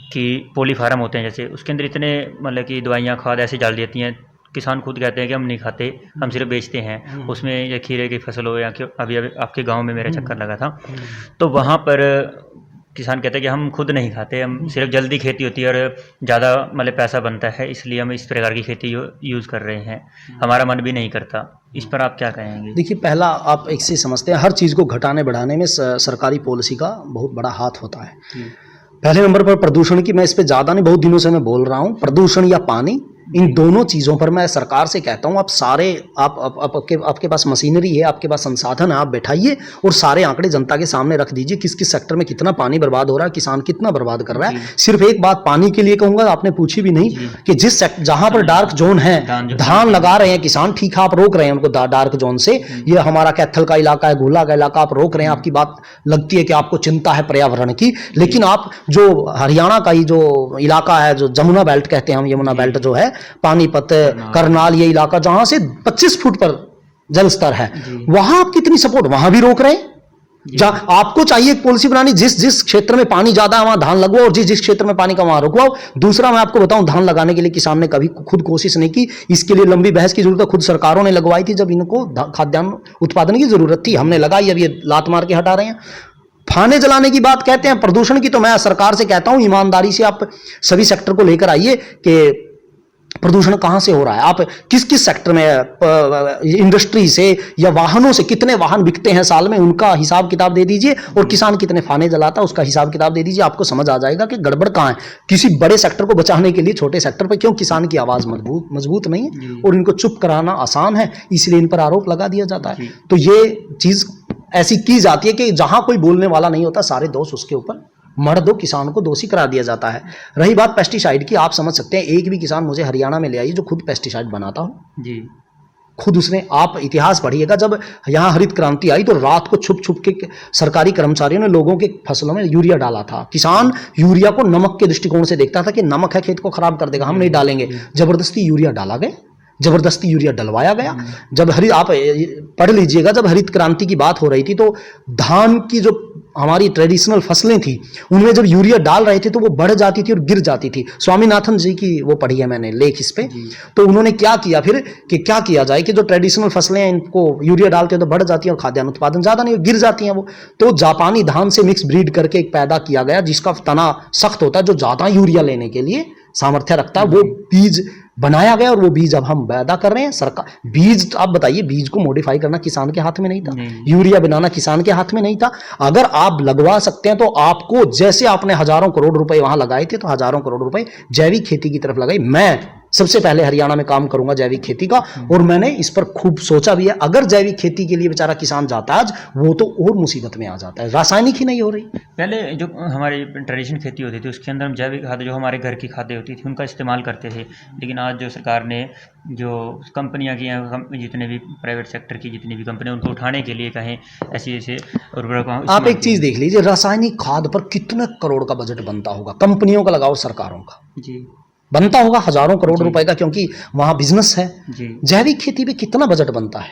कि पोली फार्म होते हैं जैसे, उसके अंदर इतने मतलब कि दवाइयाँ खाद ऐसी डाल देती हैं किसान खुद कहते हैं कि हम नहीं खाते, हम सिर्फ बेचते हैं। उसमें या खीरे की फसल हो या अभी आपके गांव में मेरा चक्कर लगा था, तो वहाँ पर किसान कहते हैं कि हम खुद नहीं खाते, हम सिर्फ जल्दी खेती होती है और ज़्यादा मतलब पैसा बनता है, इसलिए हम इस प्रकार की खेती यूज़ कर रहे हैं, हमारा मन भी नहीं करता। इस पर आप क्या कहेंगे? देखिए, पहला आप एक चीज़ समझते हैं, हर चीज़ को घटाने बढ़ाने में सरकारी पॉलिसी का बहुत बड़ा हाथ होता है। पहले नंबर पर प्रदूषण की, मैं इस पे ज़्यादा नहीं, बहुत दिनों से मैं बोल रहा हूँ, प्रदूषण या पानी, इन दोनों चीज़ों पर मैं सरकार से कहता हूँ, आप सारे आपके पास मशीनरी है, आपके पास संसाधन है, आप बैठाइए और सारे आंकड़े जनता के सामने रख दीजिए, किस किस सेक्टर में कितना पानी बर्बाद हो रहा है, किसान कितना बर्बाद कर रहा है। सिर्फ एक बात पानी के लिए कहूँगा, आपने पूछी भी नहीं कि जिस जहाँ पर डार्क जोन है, धान लगा रहे हैं किसान, ठीक है, आप रोक रहे हैं उनको डार्क जोन से, ये हमारा कैथल का इलाका है, गोला का इलाका, आप रोक रहे हैं, आपकी बात लगती है कि आपको चिंता है पर्यावरण की, लेकिन आप जो हरियाणा का ही जो इलाका है, जो जमुना बेल्ट कहते हैं हम, यमुना बेल्ट जो है, पानीपत, करनाल, ये इलाका जहां से 25 फुट पर जल स्तर है, वहां आप कितनी सपोर्ट, वहां भी रोक रहे हैं। जहां आपको चाहिए एक पॉलिसी बनानी, जिस क्षेत्र में पानी ज्यादा है वहां धान लगवाओ, और जिस क्षेत्र में पानी का वहां रुकवाओ। दूसरा, मैं आपको बताऊं, धान लगाने के लिए किसान ने कभी खुद कोशिश नहीं की, इसके लिए लंबी बहस की जरूरत खुद सरकारों ने लगवाई थी, जब इनको खाद्यान्न उत्पादन की जरूरत थी, हमने लगाई, अब ये लात मार के हटा रहे हैं। फाने जलाने की बात कहते हैं प्रदूषण की, तो मैं सरकार से कहता हूं, ईमानदारी से आप सभी सेक्टर को लेकर आइए कि प्रदूषण कहां से हो रहा है, आप किस किस सेक्टर में, इंडस्ट्री से या वाहनों से कितने वाहन बिकते हैं साल में, उनका हिसाब किताब दे दीजिए, और किसान कितने फाने जलाता है उसका हिसाब किताब दे दीजिए, आपको समझ आ जाएगा कि गड़बड़ कहां है। किसी बड़े सेक्टर को बचाने के लिए छोटे सेक्टर पर क्यों, किसान की आवाज मजबूत नहीं है और इनको चुप कराना आसान है, इसलिए इन पर आरोप लगा दिया जाता है। तो ये चीज ऐसी की जाती है कि जहां कोई बोलने वाला नहीं होता, सारे दोष उसके ऊपर मर दो, किसान को दोषी करा दिया जाता है। रही बात पेस्टिसाइड की, आप समझ सकते हैं, एक भी किसान मुझे हरियाणा में ले आइए जो खुद पेस्टिसाइड बनाता हो जी, खुद उसने, आप इतिहास पढ़िएगा, जब यहाँ हरित क्रांति आई तो रात को छुप छुप के सरकारी कर्मचारियों ने लोगों के फसलों में यूरिया डाला था। किसान यूरिया को नमक के दृष्टिकोण से देखता था कि नमक है, खेत को खराब कर देगा, हम नहीं डालेंगे, जबरदस्ती यूरिया डाला गया, जबरदस्ती यूरिया डलवाया गया। जब आप पढ़ लीजिएगा, जब हरित क्रांति की बात हो रही थी तो धान की जो हमारी ट्रेडिशनल फसलें थी उनमें जब यूरिया डाल रहे थे तो वो बढ़ जाती थी और गिर जाती थी। स्वामीनाथन जी की वो पढ़ी है मैंने लेख इस पे, तो उन्होंने क्या किया फिर कि क्या किया जाए कि जो ट्रेडिशनल फसलें हैं इनको यूरिया डालते हैं तो बढ़ जाती है और खाद्यान्न उत्पादन ज्यादा नहीं, गिर जाती हैं वो। तो जापानी धान से मिक्स ब्रीड करके एक पैदा किया गया जिसका तना सख्त होता है, जो ज्यादा यूरिया लेने के लिए सामर्थ्य रखता है, वो बीज बनाया गया और वो बीज अब हम पैदा कर रहे हैं। सरकार बीज, आप बताइए, बीज को मॉडिफाई करना किसान के हाथ में नहीं था, यूरिया बनाना किसान के हाथ में नहीं था। अगर आप लगवा सकते हैं तो आपको, जैसे आपने हजारों करोड़ रुपए वहां लगाए थे तो हजारों करोड़ रुपए जैविक खेती की तरफ लगाई। मैं सबसे पहले हरियाणा में काम करूंगा जैविक खेती का, और मैंने इस पर खूब सोचा भी है। अगर जैविक खेती के लिए बेचारा किसान जाता है आज, वो तो और मुसीबत में आ जाता है, रासायनिक ही नहीं हो रही। पहले जो हमारी ट्रेडिशनल खेती होती थी उसके अंदर हम जैविक खाद, जो हमारे घर की खादें होती थी उनका इस्तेमाल करते थे, लेकिन आज जो सरकार ने जो कंपनियां की हैं, जितने भी प्राइवेट सेक्टर की जितनी भी कंपनियां, उनको उठाने के लिए कहें ऐसी ऐसे उर्वरकों, आप एक चीज देख लीजिए, रासायनिक खाद पर कितने करोड़ का बजट बनता होगा, कंपनियों का लगाओ, सरकारों का जी बनता होगा हजारों करोड़ रुपए का, क्योंकि वहां बिजनेस है। जैविक खेती पे कितना बजट बनता है,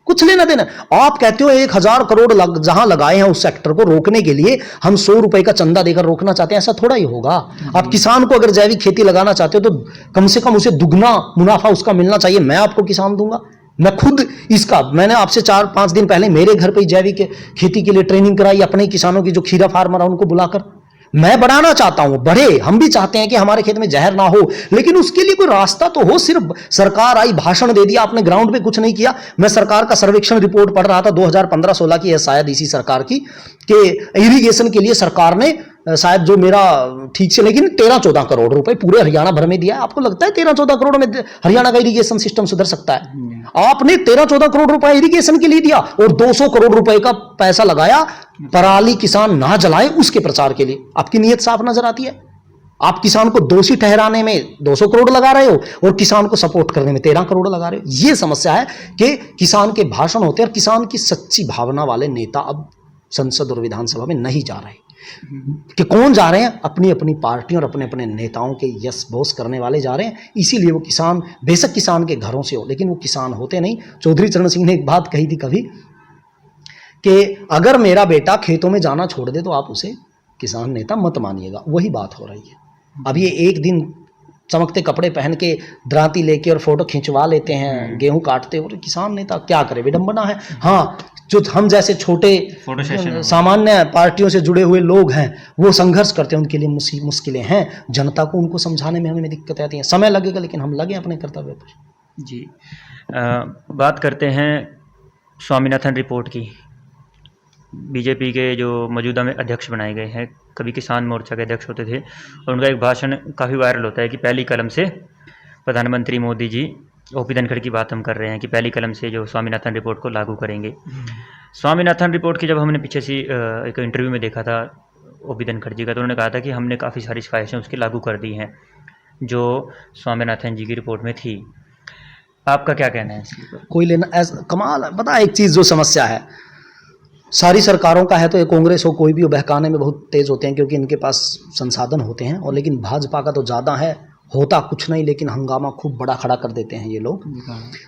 कुछ लेना देना। आप कहते हो 1000 करोड़ जहां लगाए हैं उस सेक्टर को रोकने के लिए, हम 100 रुपए का चंदा देकर रोकना चाहते हैं, ऐसा थोड़ा ही होगा। आप किसान को अगर जैविक खेती लगाना चाहते हो तो कम से कम उसे दुगना मुनाफा उसका मिलना चाहिए। मैं आपको किसान दूंगा, मैं खुद इसका, मैंने आपसे 4-5 दिन पहले मेरे घर पे जैविक खेती के लिए ट्रेनिंग कराई, अपने किसानों की जो खीरा फार्मर है उनको बुलाकर। मैं बढ़ाना चाहता हूं, बढ़े, हम भी चाहते हैं कि हमारे खेत में जहर ना हो, लेकिन उसके लिए कोई रास्ता तो हो। सिर्फ सरकार आई, भाषण दे दिया, आपने ग्राउंड पे कुछ नहीं किया। मैं सरकार का सर्वेक्षण रिपोर्ट पढ़ रहा था 2015-16 की है शायद, इसी सरकार की, कि इरिगेशन के लिए सरकार ने शायद, जो मेरा ठीक से, लेकिन 13-14 करोड़ रुपए पूरे हरियाणा भर में दिया है। आपको लगता है 13-14 करोड़ में हरियाणा का इरिगेशन सिस्टम सुधर सकता है? आपने 13-14 करोड़ रुपए इरिगेशन के लिए दिया और 200 करोड़ रुपए का पैसा लगाया पराली किसान ना जलाए उसके प्रचार के लिए। आपकी नीयत साफ नजर आती है। आप किसान को दोषी ठहराने में 200 करोड़ लगा रहे हो और किसान को सपोर्ट करने में 13 करोड़ लगा रहे हो। यह समस्या है कि किसान के भाषण होते हैं और किसान की सच्ची भावना वाले नेता अब संसद और विधानसभा में नहीं जा रहे। कि कौन जा रहे हैं? अपनी अपनी पार्टियों और अपने अपने नेताओं के यस बॉस करने वाले जा रहे हैं। इसीलिए वो किसान, बेशक किसान के घरों से हो, लेकिन वो किसान होते नहीं। चौधरी चरण सिंह ने एक बात कही थी कभी कि अगर मेरा बेटा खेतों में जाना छोड़ दे तो आप उसे किसान नेता मत मानिएगा। वही बात हो रही है। अब ये एक दिन चमकते कपड़े पहन के दरांती लेके और फोटो खिंचवा लेते हैं, गेहूं काटते, और किसान नेता क्या करे, विडंबना है। हाँ, जो हम जैसे छोटे सामान्य पार्टियों से जुड़े हुए लोग हैं वो संघर्ष करते हैं, उनके लिए मुश्किलें हैं। जनता को उनको समझाने में हमें दिक्कतें आती हैं, समय लगेगा, लेकिन हम लगे अपने कर्तव्य पर। जी, बात करते हैं स्वामीनाथन रिपोर्ट की। बीजेपी के जो मौजूदा में अध्यक्ष बनाए गए हैं, कभी किसान मोर्चा के अध्यक्ष होते थे, और उनका एक भाषण काफ़ी वायरल होता है कि पहली कलम से प्रधानमंत्री मोदी जी, ओपी धनखड़ की बात हम कर रहे हैं कि पहली कलम से जो स्वामीनाथन रिपोर्ट को लागू करेंगे। स्वामीनाथन रिपोर्ट की जब हमने पीछे से एक इंटरव्यू में देखा था ओपी धनखड़ जी का, तो उन्होंने कहा था कि हमने काफ़ी सारी सिफारिशें उसकी लागू कर दी हैं जो स्वामीनाथन जी की रिपोर्ट में थी। आपका क्या कहना है इसके ऊपर? कोई लेना कमाल है। पता है एक चीज़ जो समस्या है, सारी सरकारों का है तो ये कांग्रेस हो कोई भी हो, बहकाने में बहुत तेज़ होते हैं क्योंकि इनके पास संसाधन होते हैं, और लेकिन भाजपा का तो ज़्यादा है, होता कुछ नहीं लेकिन हंगामा खूब बड़ा खड़ा कर देते हैं ये लोग।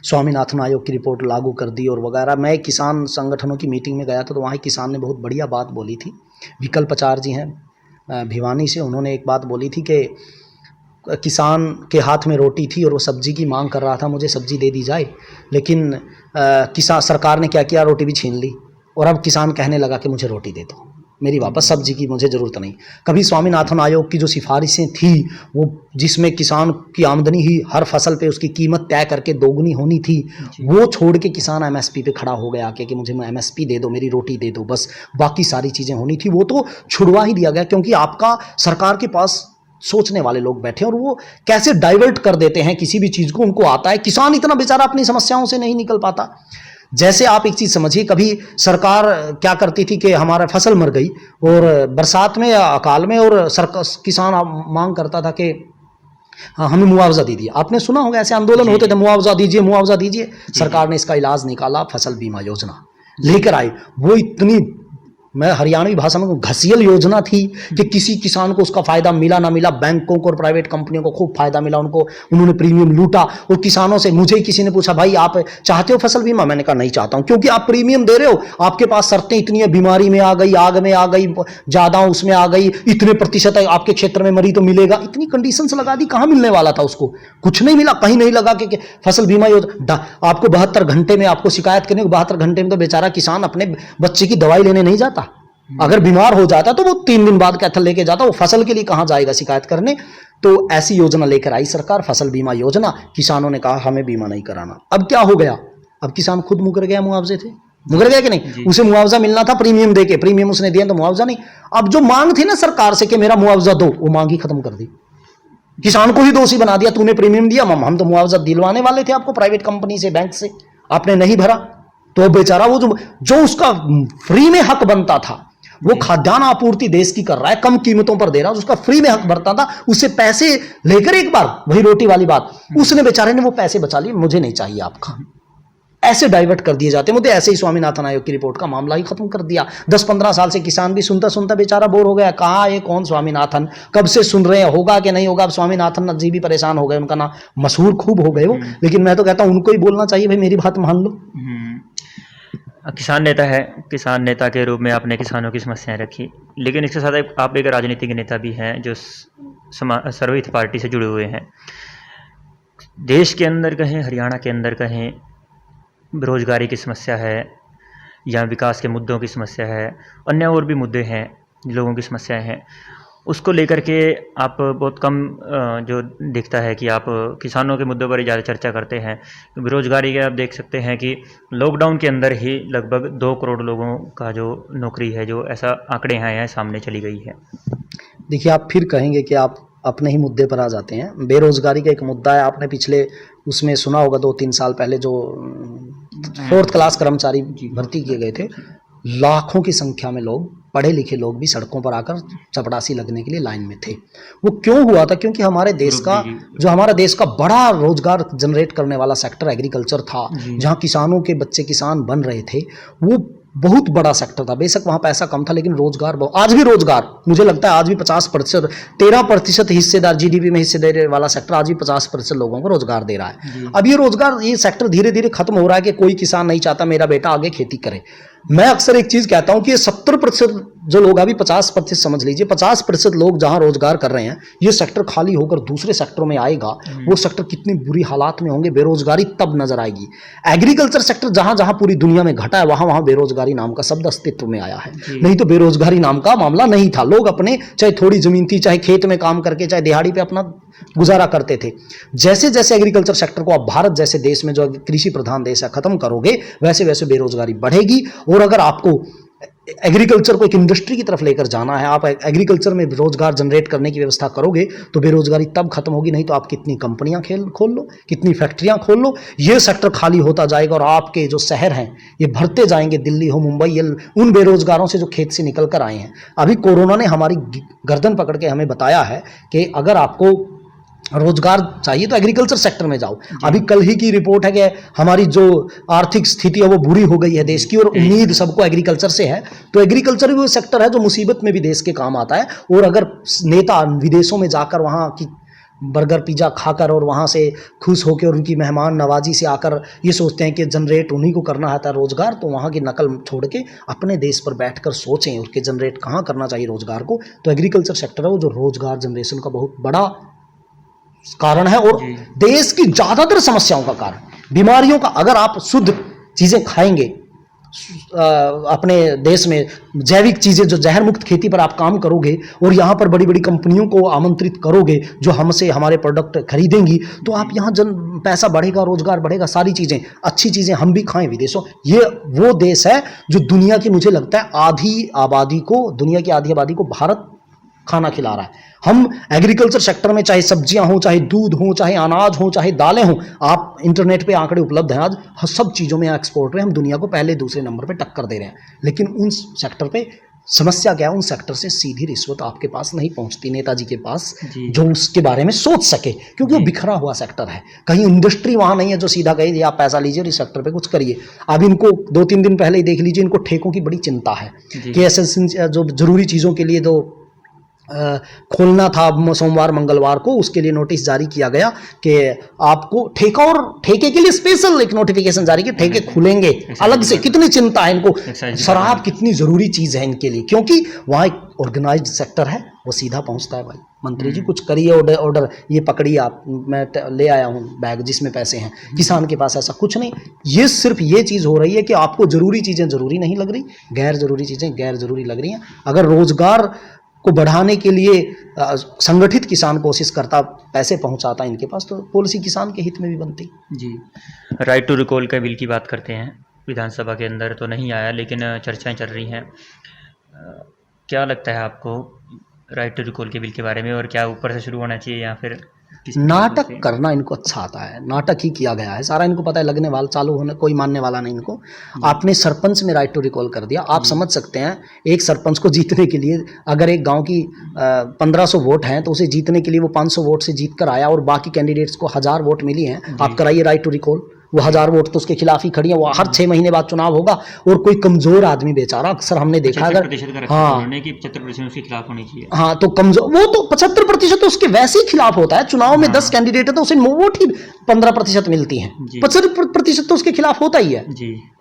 स्वामीनाथन आयोग की रिपोर्ट लागू कर दी और वगैरह। मैं किसान संगठनों की मीटिंग में गया था तो वहाँ किसान ने बहुत बढ़िया बात बोली थी। विकल्प आचार्य जी हैं भिवानी से, उन्होंने एक बात बोली थी कि किसान के हाथ में रोटी थी और वो सब्जी की मांग कर रहा था, मुझे सब्जी दे दी जाए, लेकिन किसान सरकार ने क्या किया, रोटी भी छीन ली, और अब किसान कहने लगा कि मुझे रोटी दे दो, मेरी वापस सब्जी की मुझे ज़रूरत नहीं। कभी स्वामीनाथन आयोग की जो सिफारिशें थी वो जिसमें किसान की आमदनी ही हर फसल पे उसकी कीमत तय करके दोगुनी होनी थी, वो छोड़ के किसान एमएसपी पे खड़ा हो गया कि मुझे एमएसपी दे दो, मेरी रोटी दे दो, बस बाकी सारी चीज़ें होनी थी वो तो छुड़वा ही दिया गया, क्योंकि आपका सरकार के पास सोचने वाले लोग बैठे और वो कैसे डाइवर्ट कर देते हैं किसी भी चीज़ को, उनको आता है। किसान इतना बेचारा अपनी समस्याओं से नहीं निकल पाता। जैसे आप एक चीज़ समझिए, कभी सरकार क्या करती थी कि हमारा फसल मर गई और बरसात में या अकाल में, और किसान मांग करता था कि हमें मुआवजा दे दिया। आपने सुना होगा ऐसे आंदोलन होते थे, मुआवजा दीजिए मुआवजा दीजिए। सरकार ने इसका इलाज निकाला, फसल बीमा योजना लेकर आई। वो इतनी, मैं हरियाणवी भाषा में घसियल योजना थी कि किसी किसान को उसका फायदा मिला ना मिला, बैंकों को और प्राइवेट कंपनियों को खूब फायदा मिला, उन्होंने प्रीमियम लूटा। और किसानों से मुझे किसी ने पूछा, भाई आप चाहते हो फसल बीमा? मैंने कहा नहीं चाहता हूं, क्योंकि आप प्रीमियम दे रहे हो, आपके पास शर्तें इतनी है, बीमारी में आ गई, आग में आ गई, ज्यादा उसमें आ गई, इतने प्रतिशत आपके क्षेत्र में मरी तो मिलेगा, इतनी कंडीशंस लगा दी। कहां मिलने वाला था उसको? कुछ नहीं मिला, कहीं नहीं लगा कि फसल बीमा योजना आपको 72 घंटे में, आपको शिकायत करने को 72 घंटे में तो बेचारा किसान अपने बच्चे की दवाई लेने नहीं जाता। अगर बीमार हो जाता तो वो 3 दिन बाद कैथल लेके जाता, वो फसल के लिए कहां जाएगा शिकायत करने। तो ऐसी योजना लेकर आई सरकार, फसल बीमा योजना। किसानों ने कहा हमें बीमा नहीं कराना। अब क्या हो गया, अब किसान खुद मुकर गया, मुआवजे थे, मुकर गया कि नहीं? उसे मुआवजा मिलना था प्रीमियम देके, प्रीमियम उसने दिया तो मुआवजा नहीं। अब जो मांग थी ना सरकार से कि मेरा मुआवजा दो, वो मांग ही खत्म कर दी, किसान को ही दोषी बना दिया। तूने प्रीमियम दिया, हम तो मुआवजा दिलवाने वाले थे आपको प्राइवेट कंपनी से, बैंक से, आपने नहीं भरा। तो बेचारा वो जो उसका फ्री में हक बनता था, वो खाद्यान्न आपूर्ति देश की कर रहा है, कम कीमतों पर दे रहा है, उसका फ्री में हक बनता था, उससे पैसे लेकर एक बार वही रोटी वाली बात, उसने बेचारे ने वो पैसे बचा लिए, मुझे नहीं चाहिए आपका। ऐसे डाइवर्ट कर दिए जाते हैं मुद्दे। ऐसे ही स्वामीनाथन आयोग की रिपोर्ट का मामला ही खत्म कर दिया। 10-15 साल से किसान भी सुनता सुनता बेचारा बोर हो गया, कहाँ ये कौन स्वामीनाथन, कब से सुन रहे हैं, होगा कि नहीं होगा। अब स्वामीनाथन जी भी परेशान हो गए, उनका नाम मशहूर खूब हो गए हो, लेकिन मैं तो कहता हूं उनको ही बोलना चाहिए, भाई मेरी बात मान लो। किसान नेता है, किसान नेता के रूप में आपने किसानों की समस्याएं रखी, लेकिन इसके साथ आप एक राजनीतिक नेता भी हैं जो सर्वहित पार्टी से जुड़े हुए हैं। देश के अंदर कहें, हरियाणा के अंदर कहें, बेरोजगारी की समस्या है या विकास के मुद्दों की समस्या है, अन्य और भी मुद्दे हैं, लोगों की समस्याएं हैं, उसको लेकर के आप बहुत कम जो दिखता है कि आप किसानों के मुद्दों पर ही ज़्यादा चर्चा करते हैं। बेरोजगारी के आप देख सकते हैं कि लॉकडाउन के अंदर ही लगभग 2 करोड़ लोगों का जो नौकरी है, जो ऐसा आंकड़े हैं सामने चली गई है। देखिए, आप फिर कहेंगे कि आप अपने ही मुद्दे पर आ जाते हैं। बेरोजगारी का एक मुद्दा है, आपने पिछले उसमें सुना होगा 2-3 साल पहले जो 4th क्लास कर्मचारी भर्ती किए गए थे, लाखों की संख्या में लोग, पढ़े लिखे लोग भी सड़कों पर आकर चपरासी लगने के लिए लाइन में थे। वो क्यों हुआ था? क्योंकि हमारे देश का बड़ा रोजगार जनरेट करने वाला सेक्टर एग्रीकल्चर था, जहां किसानों के बच्चे किसान बन रहे थे, वो बहुत बड़ा सेक्टर था। बेशक वहां पैसा कम था, लेकिन रोजगार आज भी रोजगार, मुझे लगता है आज भी 50%, 13% हिस्सेदार जीडीपी में हिस्से देने वाला सेक्टर आज भी 50% लोगों को रोजगार दे रहा है। अब ये सेक्टर धीरे धीरे खत्म हो रहा है कि कोई किसान नहीं चाहता मेरा बेटा आगे खेती करे। मैं अक्सर एक चीज कहता हूं कि 70% जो लोग, अभी 50% समझ लीजिए, 50% लोग जहां रोजगार कर रहे हैं, ये सेक्टर खाली होकर दूसरे सेक्टरों में आएगा, वो सेक्टर कितनी बुरी हालात में होंगे, बेरोजगारी तब नजर आएगी। एग्रीकल्चर सेक्टर जहां जहां पूरी दुनिया में घटा है, वहां वहां बेरोजगारी नाम का शब्द अस्तित्व में आया है, नहीं तो बेरोजगारी नाम का मामला नहीं था। लोग अपने, चाहे थोड़ी जमीन थी, चाहे खेत में काम करके, चाहे दिहाड़ी पे अपना गुजारा करते थे। जैसे जैसे एग्रीकल्चर सेक्टर को आप भारत जैसे देश में, जो कृषि प्रधान देश है, खत्म करोगे, वैसे वैसे बेरोजगारी बढ़ेगी। और अगर आपको एग्रीकल्चर को एक इंडस्ट्री की तरफ लेकर जाना है, आप एग्रीकल्चर में रोजगार जनरेट करने की व्यवस्था करोगे, तो बेरोजगारी तब खत्म होगी। नहीं तो आप कितनी कंपनियां खोल लो, कितनी फैक्ट्रियां खोल लो, ये सेक्टर खाली होता जाएगा और आपके जो शहर हैं ये भरते जाएंगे, दिल्ली हो, मुंबई, ये उन बेरोजगारों से जो खेत से निकल कर आए हैं। अभी कोरोना ने हमारी गर्दन पकड़ के हमें बताया है कि अगर आपको रोजगार चाहिए तो एग्रीकल्चर सेक्टर में जाओ। अभी कल ही की रिपोर्ट है कि हमारी जो आर्थिक स्थिति है वो बुरी हो गई है देश की, और उम्मीद सबको एग्रीकल्चर से है। तो एग्रीकल्चर भी वो सेक्टर है जो मुसीबत में भी देश के काम आता है। और अगर नेता विदेशों में जाकर वहाँ की बर्गर पिज्जा खाकर और वहाँ से खुश होकर और उनकी मेहमान नवाजी से आकर ये सोचते हैं कि जनरेट उन्हीं को करना है रोजगार, तो वहाँ की नकल छोड़ के अपने देश पर बैठकर सोचें उसके जनरेट कहाँ करना चाहिए रोजगार को। तो एग्रीकल्चर सेक्टर है वो जो रोजगार जनरेशन का बहुत बड़ा कारण है और देश की ज्यादातर समस्याओं का कारण, बीमारियों का। अगर आप शुद्ध चीजें खाएंगे, अपने देश में जैविक चीजें, जो जहर मुक्त खेती पर आप काम करोगे और यहाँ पर बड़ी बड़ी कंपनियों को आमंत्रित करोगे जो हमसे हमारे प्रोडक्ट खरीदेंगी, तो आप यहाँ पैसा बढ़ेगा, रोजगार बढ़ेगा, सारी चीजें, अच्छी चीजें हम भी खाएं विदेशों। ये वो देश है जो दुनिया की, मुझे लगता है, दुनिया की आधी आबादी को भारत खाना खिला रहा है। हम एग्रीकल्चर सेक्टर में, चाहे सब्जियां हो, चाहे दूध हो, चाहे अनाज हो, चाहे दालें हो, आप इंटरनेट पे आंकड़े उपलब्ध हैं, आज सब चीज़ों में एक्सपोर्ट में हम दुनिया को पहले दूसरे नंबर पे टक्कर दे रहे हैं। लेकिन उन सेक्टर पे समस्या क्या है, उन सेक्टर से सीधी रिश्वत आपके पास नहीं पहुंचती, नेताजी के पास, जो उसके बारे में सोच सके, क्योंकि वो बिखरा हुआ सेक्टर है। कहीं इंडस्ट्री वहां नहीं है जो सीधा कहे आप पैसा लीजिए और इस सेक्टर पे कुछ करिए। अब इनको 2-3 दिन पहले ही देख लीजिए, इनको ठेकों की बड़ी चिंता है कि ऐसे जो जरूरी चीज़ों के लिए तो खोलना था सोमवार मंगलवार को, उसके लिए नोटिस जारी किया गया कि आपको ठेका, और ठेके के लिए स्पेशल एक नोटिफिकेशन जारी किया, ठेके खुलेंगे अलग से। कितनी चिंता है इनको, शराब कितनी जरूरी चीज है इनके लिए, क्योंकि वहाँ एक ऑर्गेनाइज्ड सेक्टर है, वो सीधा पहुंचता है। भाई मंत्री जी कुछ करिए, ऑर्डर ये पकड़िए आप, मैं ले आया हूँ बैग जिसमें पैसे हैं। किसान के पास ऐसा कुछ नहीं। ये सिर्फ ये चीज हो रही है कि आपको जरूरी चीजें जरूरी नहीं लग रही, गैर जरूरी चीजें गैर जरूरी लग रही हैं। अगर रोजगार को बढ़ाने के लिए संगठित किसान कोशिश करता, पैसे पहुंचाता इनके पास, तो पॉलिसी किसान के हित में भी बनती। जी, राइट टू रिकॉल का बिल की बात करते हैं, विधानसभा के अंदर तो नहीं आया, लेकिन चर्चाएं चल रही हैं। क्या लगता है आपको राइट टू रिकॉल के बिल के बारे में, और क्या ऊपर से शुरू होना चाहिए या फिर नाटक करना इनको अच्छा आता है, नाटक ही किया गया है सारा, इनको पता है लगने वाला, चालू होने, कोई मानने वाला नहीं इनको। आपने सरपंच में राइट टू रिकॉल कर दिया, आप समझ सकते हैं एक सरपंच को जीतने के लिए, अगर एक गांव की 1500 वोट हैं तो उसे जीतने के लिए वो 500 वोट से जीत कर आया और बाकी कैंडिडेट्स को 1000 वोट मिली हैं, आप कराइए राइट टू रिकॉल। वो 1000 वोट तो उसके खिलाफ ही खड़ी है, वो हर 6 महीने बाद चुनाव होगा। और कोई कमजोर आदमी बेचारा, अक्सर हमने देखा, अगर 75% उसके खिलाफ होनी चाहिए, हाँ, तो कमजोर, वो तो 75% तो उसके वैसे ही खिलाफ होता है। चुनाव में 10 कैंडिडेट है तो उसे वोट ही 15% मिलती है, 75% तो उसके खिलाफ होता ही है।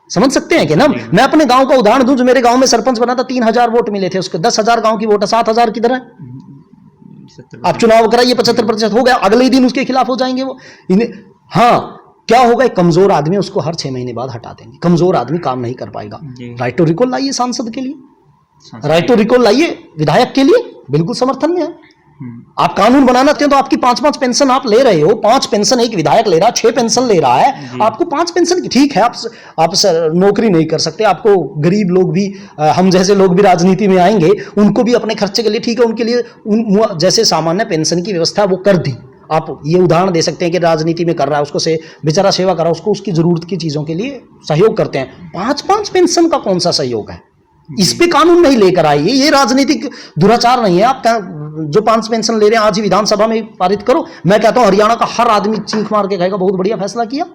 समझ सकते हैं कि ना। मैं अपने गांव का उदाहरण दूं, जो मेरे गांव में सरपंच बना था, 3000 वोट मिले थे उसके, 10,000 गांव की वोट है, 7,000 किधर है। आप चुनाव कराइए, 75% हो गया, अगले ही दिन उसके खिलाफ हो जाएंगे वो। हाँ, क्या होगा, एक कमजोर आदमी, उसको हर 6 महीने बाद हटा देंगे। कमजोर आदमी काम नहीं कर पाएगा। राइट टू रिकॉल लाइए सांसद के लिए, राइट टू रिकॉल लाइए विधायक के लिए, बिल्कुल समर्थन में है। आप कानून बनाना चाहते हैं तो आपकी 5-5 पेंशन आप ले रहे हो, 5 पेंशन एक विधायक ले रहा है, 6 पेंशन ले रहा है, आपको 5 पेंशन की, ठीक है, आप नौकरी नहीं कर सकते, आपको गरीब लोग भी, हम जैसे लोग भी राजनीति में आएंगे, उनको भी अपने खर्चे के लिए, ठीक है, उनके लिए जैसे सामान्य पेंशन की व्यवस्था वो कर दी। आप ये उदाहरण दे सकते हैं कि राजनीति में कर रहा है, उसको से बेचारा सेवा कर रहा है, उसको उसकी जरूरत की चीजों के लिए सहयोग करते हैं। 5-5 पेंशन का कौन सा सहयोग है, इस पे कानून नहीं लेकर आइए। ये राजनीतिक दुराचार नहीं है। आप जो 5 पेंशन ले रहे हैं आज ही विधानसभा में पारित करो। मैं कहता हूं हरियाणा का हर आदमी चीख मार के कहेगा बहुत बढ़िया फैसला किया,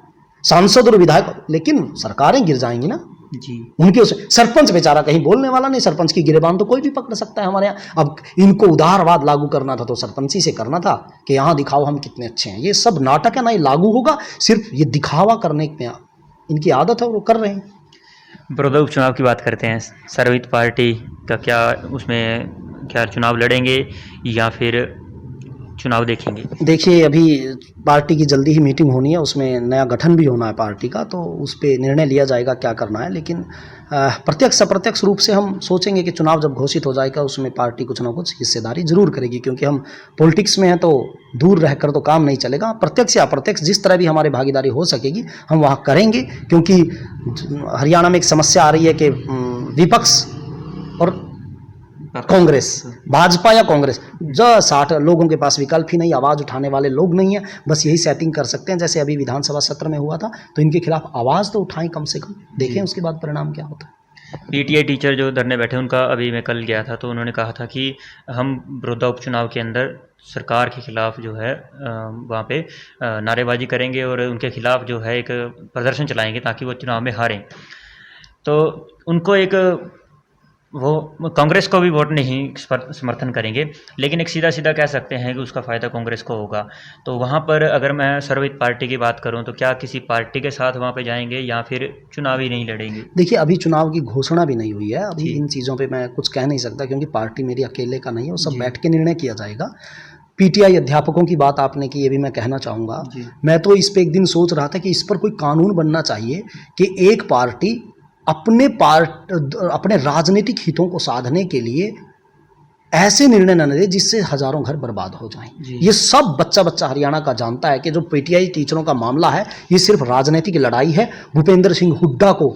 सांसद और विधायक, लेकिन सरकारें गिर जाएंगी ना जी। उनके सरपंच बेचारा कहीं बोलने वाला नहीं, सरपंच की गिरेबान तो कोई भी पकड़ सकता है हमारे यहाँ। अब इनको उदारवाद लागू करना था तो सरपंची से करना था कि यहाँ दिखाओ हम कितने अच्छे हैं। ये सब नाटक है, ना ये लागू होगा, सिर्फ ये दिखावा करने में इनकी आदत है और वो कर रहे हैं। बड़ौदा उपचुनाव की बात करते हैं, सर्वहित पार्टी का क्या उसमें क्या चुनाव लड़ेंगे या फिर चुनाव देखेंगे? देखिए, अभी पार्टी की जल्दी ही मीटिंग होनी है, उसमें नया गठन भी होना है पार्टी का, तो उस पे निर्णय लिया जाएगा क्या करना है। लेकिन प्रत्यक्ष अप्रत्यक्ष रूप से हम सोचेंगे कि चुनाव जब घोषित हो जाएगा उसमें पार्टी कुछ ना कुछ हिस्सेदारी जरूर करेगी, क्योंकि हम पॉलिटिक्स में हैं तो दूर रहकर तो काम नहीं चलेगा। प्रत्यक्ष या अप्रत्यक्ष जिस तरह भी हमारी भागीदारी हो सकेगी हम वहाँ करेंगे, क्योंकि हरियाणा में एक समस्या आ रही है कि विपक्ष और कांग्रेस, भाजपा या कांग्रेस, जो 60 लोगों के पास विकल्प ही नहीं, आवाज़ उठाने वाले लोग नहीं है, बस यही सेटिंग कर सकते हैं। जैसे अभी विधानसभा सत्र में हुआ था, तो इनके खिलाफ आवाज़ तो उठाएं कम से कम, देखें उसके बाद परिणाम क्या होता है। पीटीआई टीचर जो धरने बैठे उनका अभी मैं कल गया था, तो उन्होंने कहा था कि हम बड़ौदा उपचुनाव के अंदर सरकार के खिलाफ जो है वहाँ पे नारेबाजी करेंगे और उनके खिलाफ जो है एक प्रदर्शन चलाएंगे ताकि वो चुनाव में हारें। तो उनको एक वो कांग्रेस को भी वोट नहीं समर्थन करेंगे, लेकिन एक सीधा सीधा कह सकते हैं कि उसका फ़ायदा कांग्रेस को होगा। तो वहाँ पर अगर मैं सर्वहित पार्टी की बात करूँ तो क्या किसी पार्टी के साथ वहाँ पे जाएंगे या फिर चुनाव ही नहीं लड़ेंगे? देखिए, अभी चुनाव की घोषणा भी नहीं हुई है, अभी इन चीज़ों पे मैं कुछ कह नहीं सकता, क्योंकि पार्टी मेरी अकेले का नहीं है, वो सब बैठ के निर्णय किया जाएगा। पीटीआई अध्यापकों की बात आपने की, ये भी मैं कहना चाहूँगा। मैं तो इस पर एक दिन सोच रहा था कि इस पर कोई कानून बनना चाहिए कि एक पार्टी अपने राजनीतिक हितों को साधने के लिए ऐसे निर्णय न दे जिससे हजारों घर बर्बाद हो जाएं। ये सब बच्चा हरियाणा का जानता है कि जो पीटीआई टीचरों का मामला है ये सिर्फ राजनीतिक लड़ाई है। भूपेंद्र सिंह हुड्डा को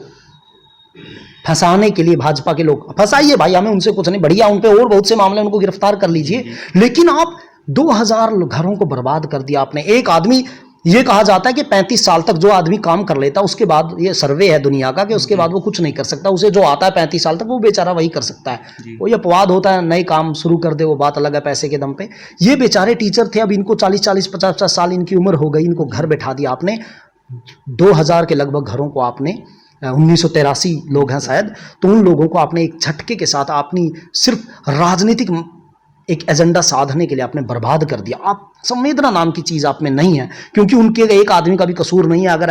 फंसाने के लिए भाजपा के लोग, फंसाइए भाई, हमें उनसे कुछ नहीं, बढ़िया उन पे और बहुत से मामले, उनको गिरफ्तार कर लीजिए, लेकिन आप 2000 घरों को बर्बाद कर दिया आपने। एक आदमी, ये कहा जाता है कि 35 साल तक जो आदमी काम कर लेता है उसके बाद, ये सर्वे है दुनिया का, कि उसके बाद वो कुछ नहीं कर सकता, उसे जो आता है 35 साल तक वो बेचारा वही कर सकता है। कोई अपवाद होता है, नए काम शुरू कर दे, वो बात अलग है, पैसे के दम पे। ये बेचारे टीचर थे, अब इनको 40-40, 50-50 साल इनकी उम्र हो गई, इनको घर बैठा दिया आपने। 2000 के लगभग घरों को आपने, 1983 लोग हैं शायद, तो उन लोगों को आपने एक झटके के साथ अपनी सिर्फ राजनीतिक एक एजेंडा साधने के लिए आपने बर्बाद कर दिया। आप संवेदना नाम की चीज़ आप में नहीं है, क्योंकि उनके एक आदमी का भी कसूर नहीं है। अगर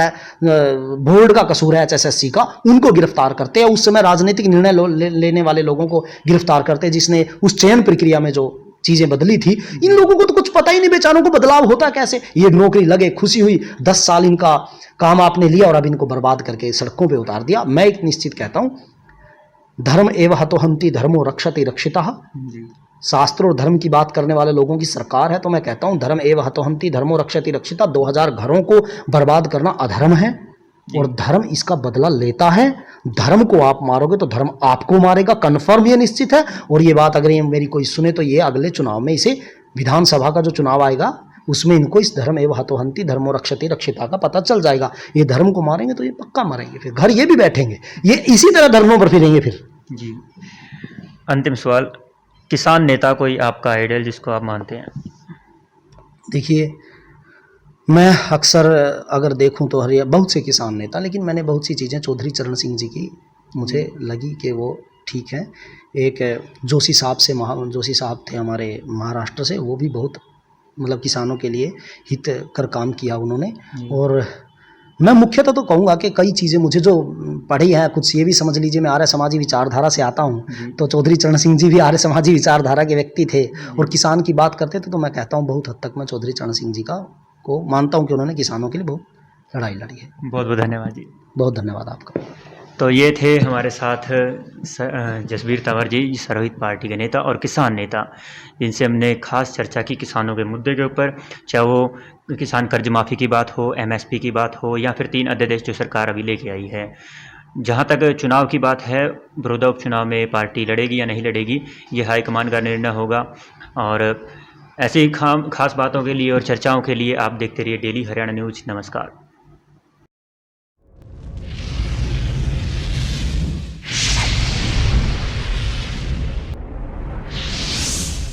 बोर्ड का कसूर है एचएसएससी का, उनको गिरफ्तार करते हैं। उस समय राजनीतिक निर्णय लेने वाले लोगों को गिरफ्तार करते हैं, जिसने उस चयन प्रक्रिया में जो चीज़ें बदली थी। इन लोगों को तो कुछ पता ही नहीं, बेचारों को बदलाव होता कैसे। ये नौकरी लगे, खुशी हुई, 10 साल इनका काम आपने लिया और अब इनको बर्बाद करके सड़कों पर उतार दिया। मैं एक निश्चित कहता हूँ, धर्म एव हतोहन्ति धर्मो रक्षति रक्षितः। शास्त्र और धर्म की बात करने वाले लोगों की सरकार है, तो मैं कहता हूं धर्म एव हतोहन्ति धर्मो रक्षति रक्षिता। 2000 घरों को बर्बाद करना अधर्म है और धर्म इसका बदला लेता है। धर्म को आप मारोगे तो धर्म आपको मारेगा, कन्फर्म, ये निश्चित है। और ये बात अगर ये मेरी कोई सुने तो ये अगले चुनाव में, इसे विधानसभा का जो चुनाव आएगा उसमें इनको इस धर्म एव हतोहन्ति धर्मो रक्षति रक्षिता का पता चल जाएगा। ये धर्म को मारेंगे तो ये पक्का मरेंगे, फिर घर ये भी बैठेंगे, ये इसी तरह धर्मों पर फिरेंगे फिर। जी, अंतिम सवाल, किसान नेता कोई आपका आइडियल जिसको आप मानते हैं? देखिए, मैं अक्सर अगर देखूं तो बहुत से किसान नेता, लेकिन मैंने बहुत सी चीज़ें चौधरी चरण सिंह जी की मुझे लगी कि वो ठीक है। एक जोशी साहब थे हमारे महाराष्ट्र से, वो भी बहुत मतलब किसानों के लिए हित कर काम किया उन्होंने। और मैं मुख्यतः तो कहूँगा कि कई चीज़ें मुझे जो पढ़ी हैं, कुछ ये भी समझ लीजिए, मैं आर्य समाजी विचारधारा से आता हूँ, तो चौधरी चरण सिंह जी भी आर्य समाजी विचारधारा के व्यक्ति थे और किसान की बात करते थे। तो मैं कहता हूँ बहुत हद तक मैं चौधरी चरण सिंह जी को मानता हूँ कि उन्होंने किसानों के लिए बहुत लड़ाई लड़ी है। बहुत बहुत धन्यवाद जी। बहुत धन्यवाद आपका। तो ये थे हमारे साथ जसबीर तंवर जी, सर्वहित पार्टी के नेता और किसान नेता, जिनसे हमने खास चर्चा की किसानों के मुद्दे के ऊपर, चाहे वो किसान कर्ज माफ़ी की बात हो, एमएसपी की बात हो, या फिर 3 अध्यादेश जो सरकार अभी लेके आई है। जहाँ तक चुनाव की बात है, बड़ौदा उपचुनाव में पार्टी लड़ेगी या नहीं लड़ेगी, ये हाईकमान का निर्णय होगा। और ऐसे ही खास बातों के लिए और चर्चाओं के लिए आप देखते रहिए डेली हरियाणा न्यूज़। नमस्कार।